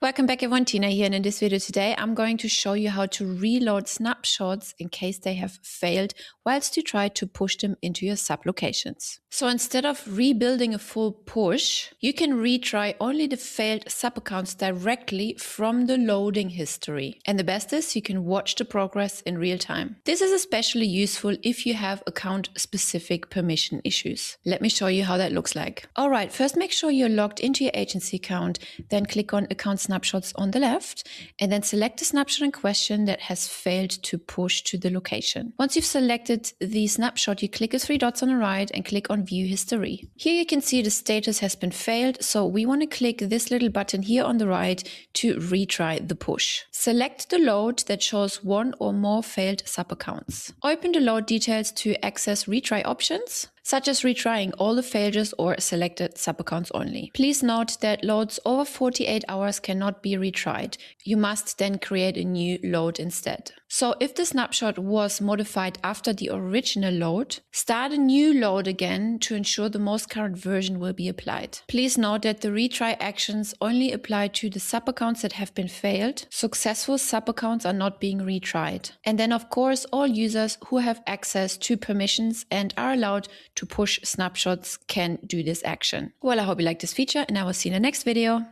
Welcome back everyone, Tina here, and in this video today I'm going to show you how to reload snapshots in case they have failed whilst you try to push them into your sublocations. So instead of rebuilding a full push, you can retry only the failed sub-accounts directly from the loading history. And the best is you can watch the progress in real time. This is especially useful if you have account-specific permission issues. Let me show you how that looks like. Alright, first make sure you're logged into your agency account, then click on Account Snapshots on the left, and then select the snapshot in question that has failed to push to the location. Once you've selected the snapshot, you click the three dots on the right and click on View History. Here you can see the status has been failed, so we want to click this little button here on the right to retry the push. Select the load that shows one or more failed sub-accounts. Open the load details to access retry options, such as retrying all the failures or selected sub-accounts only. Please note that loads over 48 hours cannot be retried. You must then create a new load instead. So if the snapshot was modified after the original load, start a new load again to ensure the most current version will be applied. Please note that the retry actions only apply to the sub-accounts that have been failed. Successful sub-accounts are not being retried. And then of course all users who have access to permissions and are allowed to push snapshots can do this action. Well, I hope you like this feature and I will see you in the next video.